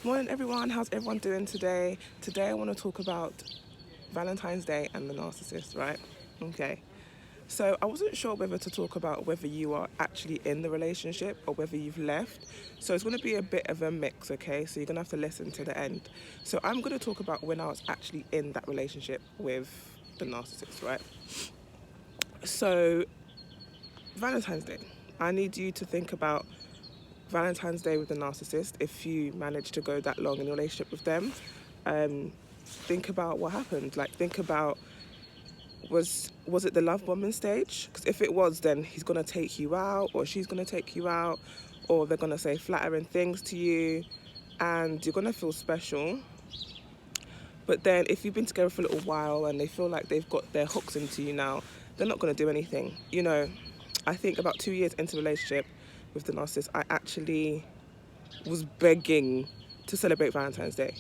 Morning everyone, how's everyone doing today? Today I want to talk about Valentine's Day and the narcissist, right? Okay. So I wasn't sure whether to talk about whether you are actually in the relationship or whether you've left. So it's going to be a bit of a mix, okay? So you're going to have to listen to the end. So I'm going to talk about when I was actually in that relationship with the narcissist, right? So Valentine's Day. I need you to think about Valentine's Day with the narcissist if you manage to go that long in a relationship with them. Think about what happened. Like, think about was it the love bombing stage? Because if it was, then he's gonna take you out, or she's gonna take you out, or they're gonna say flattering things to you, and you're gonna feel special. But then, if you've been together for a little while and they feel like they've got their hooks into you now, they're not gonna do anything. I think about 2 years into the relationship with the narcissist, I actually was begging to celebrate Valentine's Day,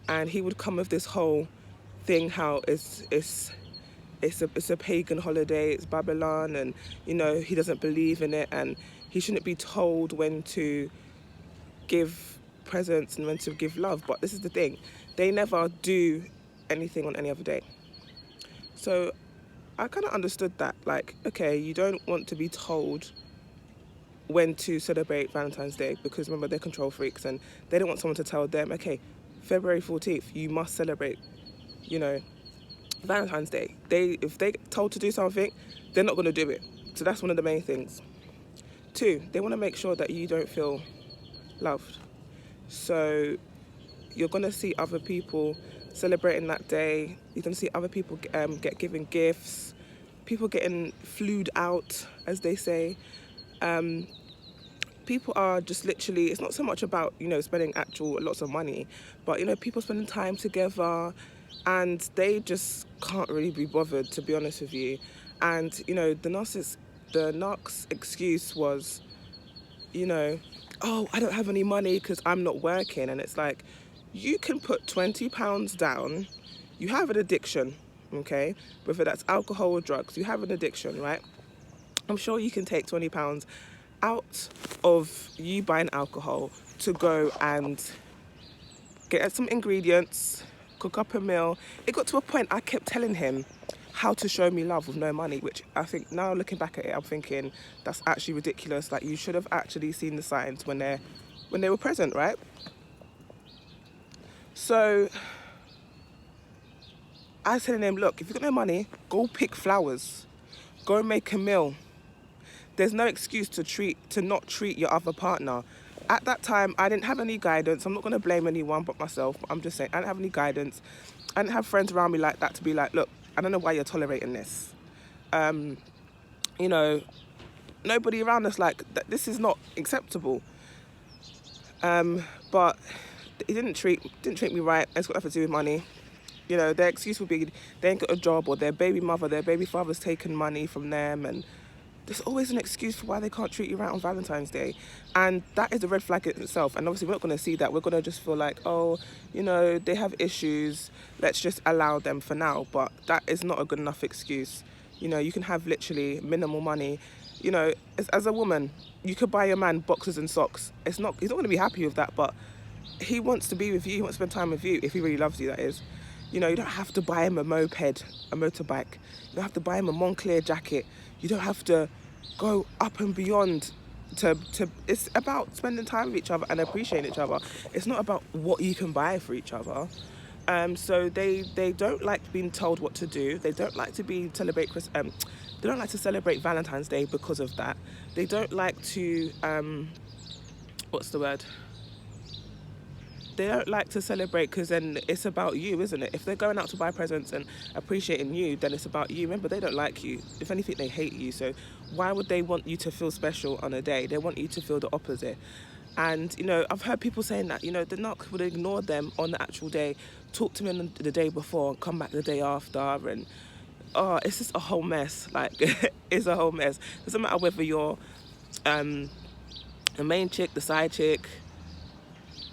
and he would come with this whole thing how it's a pagan holiday, it's Babylon, and he doesn't believe in it, and he shouldn't be told when to give presents and when to give love. But this is the thing, they never do anything on any other day. So I kind of understood that, like, okay, you don't want to be told when to celebrate Valentine's Day, because remember, they're control freaks and they don't want someone to tell them, okay, February 14th you must celebrate Valentine's Day. If they get told to do something, they're not going to do it. So that's one of the main things. Two, they want to make sure that you don't feel loved. So you're going to see other people celebrating that day. You're going to see other people get given gifts, people getting flued out, as they say. People are just literally, it's not so much about spending actual lots of money, but people spending time together, and they just can't really be bothered, to be honest with you. And the narc's excuse was, oh, I don't have any money because I'm not working. And it's like, you can put £20 down. You have an addiction, okay? Whether that's alcohol or drugs, you have an addiction, right? I'm sure you can take £20 out of you buying alcohol to go and get some ingredients, cook up a meal. It got to a point I kept telling him how to show me love with no money, which I think now looking back at it, I'm thinking that's actually ridiculous. Like, you should have actually seen the signs when they were present, right? So I was telling him, look, if you've got no money, go pick flowers, go make a meal. There's no excuse to not treat your other partner. At that time, I didn't have any guidance. I'm not going to blame anyone but myself, but I'm just saying, I didn't have any guidance. I didn't have friends around me like that to be like, look, I don't know why you're tolerating this. Nobody around us like that. This is not acceptable. But he didn't treat me right. It's got nothing to do with money. Their excuse would be they ain't got a job, or their baby mother, their baby father's taken money from them, and there's always an excuse for why they can't treat you right on Valentine's Day. And that is a red flag in itself. And obviously we're not going to see that. We're going to just feel like, oh, they have issues. Let's just allow them for now. But that is not a good enough excuse. You can have literally minimal money. As a woman, you could buy your man boxes and socks. He's not going to be happy with that, but he wants to be with you. He wants to spend time with you, if he really loves you, that is. You don't have to buy him a moped, a motorbike. You don't have to buy him a Moncler jacket. You don't have to go up and beyond to it's about spending time with each other and appreciating each other. It's not about what you can buy for each other. So they don't like being told what to do. They don't like to they don't like to celebrate Valentine's Day because of that. They don't like to what's the word? They don't like to celebrate because then it's about you, isn't it? If they're going out to buy presents and appreciating you, then it's about you. Remember, they don't like you. If anything, they hate you. So why would they want you to feel special on a day? They want you to feel the opposite. And, I've heard people saying that, the narc would ignore them on the actual day, talk to them the day before, and come back the day after. And, it's just a whole mess. Like, it's a whole mess. It doesn't matter whether you're the main chick, the side chick,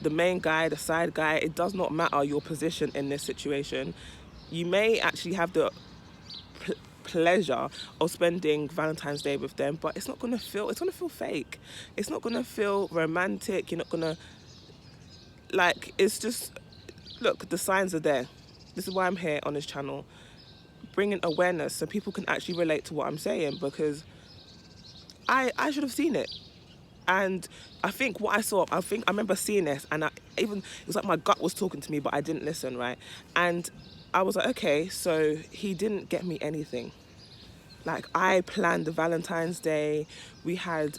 the main guy, the side guy. It does not matter your position in this situation. You may actually have the pleasure of spending Valentine's Day with them, but it's going to feel fake. It's not going to feel romantic. You're not going to like, it's just, look, the signs are there. This is why I'm here on this channel, bringing awareness so people can actually relate to what I'm saying, because I should have seen it. And I think what I remember seeing this, and even it was like my gut was talking to me, but I didn't listen, right? And I was like, okay, so he didn't get me anything. Like, I planned the Valentine's Day. We had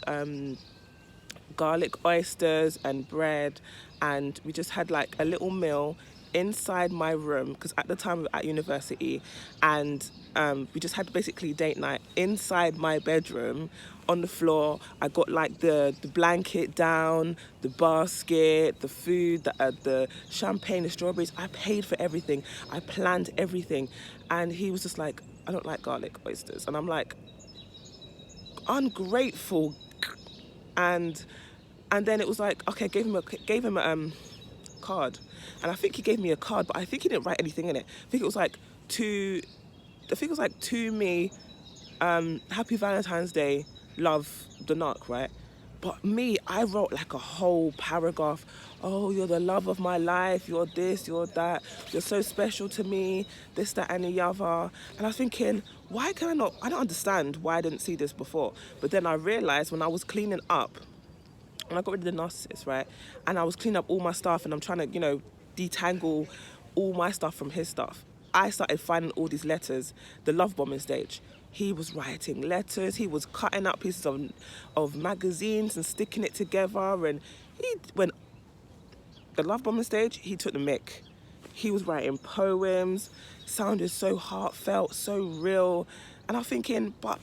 garlic oysters and bread, and we just had like a little meal inside my room, because at the time we were at university, and we just had basically date night inside my bedroom on the floor. I got like the blanket down, the basket, the food, the champagne, the strawberries. I paid for everything. I planned everything. And he was just like, I don't like garlic oysters. And I'm like, ungrateful. And then it was like, okay, gave him a card, and I think he gave me a card, but I think he didn't write anything in it. I think it was like to me, Happy Valentine's Day, love, the narc, right? But me, I wrote like a whole paragraph. Oh, you're the love of my life. You're this, you're that. You're so special to me. This, that, and the other. And I was thinking, why can I not? I don't understand why I didn't see this before. But then I realized when I was cleaning up, and I got rid of the Narcissist, right? And I was cleaning up all my stuff, and I'm trying to, detangle all my stuff from his stuff. I started finding all these letters, the love bombing stage. He was writing letters, he was cutting up pieces of magazines and sticking it together. And when the love bombing stage, he took the mick. He was writing poems, sounded so heartfelt, so real. And I'm thinking, but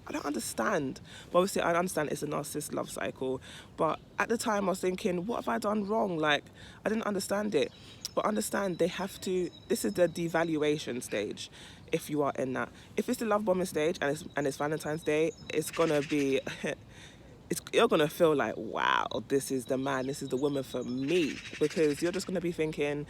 I don't understand. But obviously, I understand it's a narcissist love cycle. But at the time, I was thinking, what have I done wrong? Like, I didn't understand it. But understand, this is the devaluation stage, if you are in that. If it's the love bombing stage and it's Valentine's Day, it's going to be... you're going to feel like, wow, this is the man, this is the woman for me. Because you're just going to be thinking,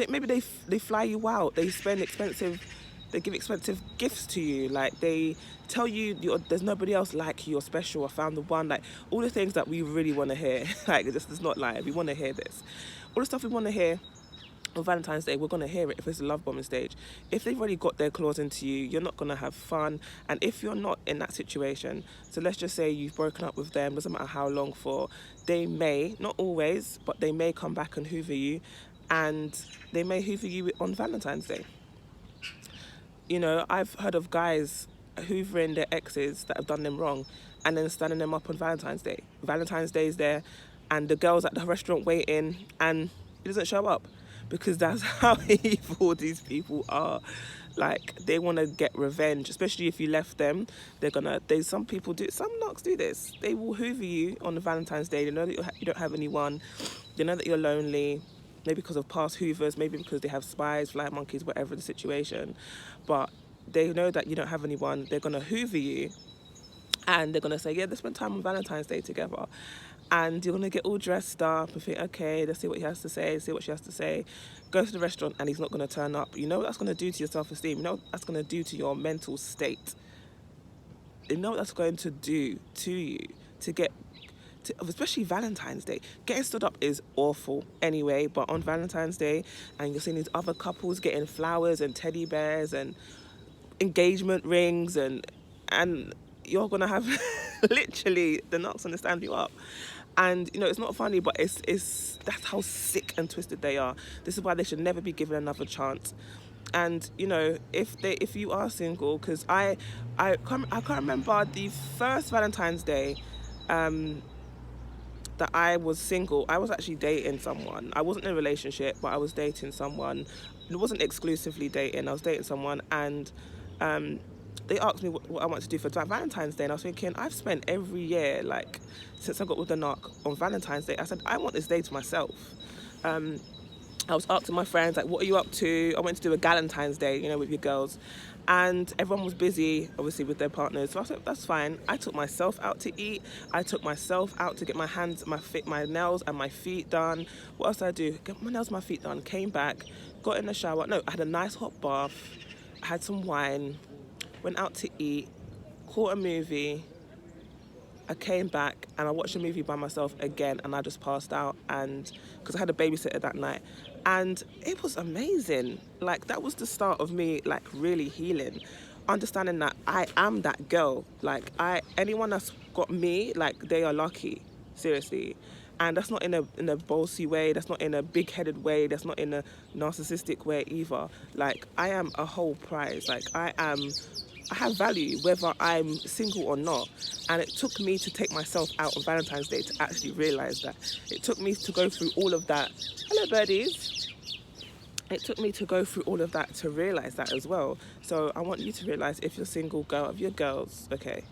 maybe they fly you out, they give expensive gifts to you, like they tell you there's nobody else like you, you're special, I found the one, like all the things that we really want to hear. Like, this is not lie, we want to hear this. All the stuff we want to hear on Valentine's Day, we're going to hear it if it's a love bombing stage. If they've already got their claws into you, you're not going to have fun. And if you're not in that situation, so let's just say you've broken up with them, doesn't matter how long for, they may, not always, but they may come back and hoover you, and they may hoover you on Valentine's Day. I've heard of guys hoovering their exes that have done them wrong and then standing them up on Valentine's Day. Valentine's Day is there, and the girl's at the restaurant waiting, and he doesn't show up, because that's how evil these people are. Like, they want to get revenge, especially if you left them. Some knocks do this. They will hoover you on the Valentine's Day. They know that you don't have anyone. They know that you're lonely. Maybe because of past hoovers, maybe because they have spies, flight monkeys, whatever the situation. But they know that you don't have anyone. They're going to hoover you, and they're going to say, yeah, let's spend time on Valentine's Day together. And you're going to get all dressed up and think, okay, let's see what he has to say, see what she has to say. Go to the restaurant, and he's not going to turn up. You know what that's going to do to your self-esteem? You know what that's going to do to your mental state? You know what that's going to do to you especially Valentine's Day. Getting stood up is awful anyway, but on Valentine's Day, and you're seeing these other couples getting flowers and teddy bears and engagement rings, and you're gonna have literally the knocks on the stand you up. And it's not funny, but it's that's how sick and twisted they are. This is why they should never be given another chance. And if you are single, because I can't remember the first Valentine's Day that I was single. I was actually dating someone. I wasn't in a relationship, but I was dating someone. It wasn't exclusively dating. I was dating someone, and they asked me what I want to do for Valentine's Day, and I was thinking, I've spent every year, like, since I got with the narc on Valentine's Day, I said, I want this day to myself. I was asking my friends, like, what are you up to? I went to do a Galentine's Day, with your girls. And everyone was busy, obviously, with their partners. So I said, that's fine. I took myself out to eat. I took myself out to get my hands, my nails and my feet done. What else did I do? Get my nails and my feet done. Came back, got in the shower. No, I had a nice hot bath. I had some wine. Went out to eat. Caught a movie. I came back and I watched a movie by myself again, and I just passed out, and because I had a babysitter that night, and it was amazing. Like, that was the start of me like really healing, understanding that I am that girl. Like, anyone that's got me, like, they are lucky, seriously. And that's not in a bossy way, that's not in a big-headed way, that's not in a narcissistic way either. Like, I am a whole prize. Like, I have value whether I'm single or not. And it took me to take myself out on Valentine's Day to actually realise that. It took me to go through all of that. Hello, birdies. It took me to go through all of that to realise that as well. So I want you to realise, if you're single, go out with your girls, okay?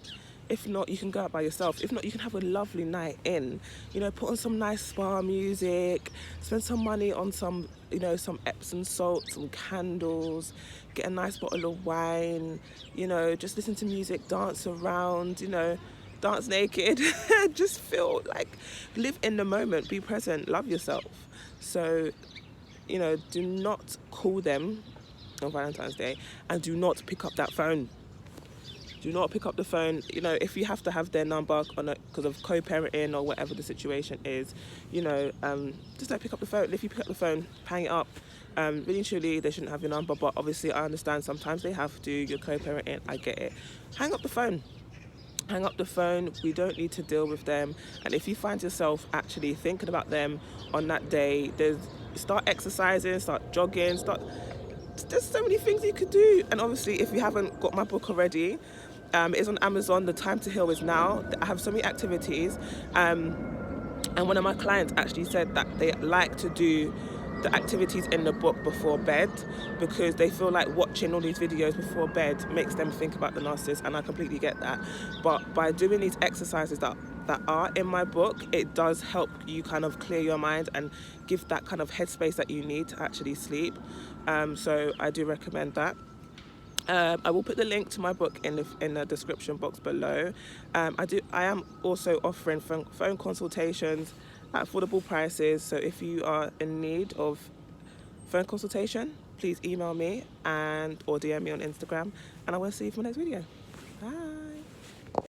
If not, you can go out by yourself. If not, you can have a lovely night in. You know, put on some nice spa music, spend some money on some, you know, some Epsom salt, some candles, get a nice bottle of wine, you know, just listen to music, dance around, you know, dance naked. Just feel like, live in the moment, be present, love yourself. So, you know, do not call them on Valentine's Day, and do not pick up that phone. Do not pick up the phone. You know, if you have to have their number because of co-parenting or whatever the situation is, you know, just don't pick up the phone. If you pick up the phone, hang it up. Really and truly, they shouldn't have your number, but obviously I understand sometimes they have to. You're co-parenting, I get it. Hang up the phone. Hang up the phone. We don't need to deal with them. And if you find yourself actually thinking about them on that day, start exercising, start jogging, there's so many things you could do. And obviously, if you haven't got my book already, it is on Amazon. The Time to Heal is now. I have so many activities. And one of my clients actually said that they like to do the activities in the book before bed, because they feel like watching all these videos before bed makes them think about the narcissist, and I completely get that. But by doing these exercises that are in my book, it does help you kind of clear your mind and give that kind of headspace that you need to actually sleep. So I do recommend that. I will put the link to my book in the description box below. I am also offering phone consultations at affordable prices. So if you are in need of phone consultation, please email me or DM me on Instagram, and I will see you for my next video. Bye.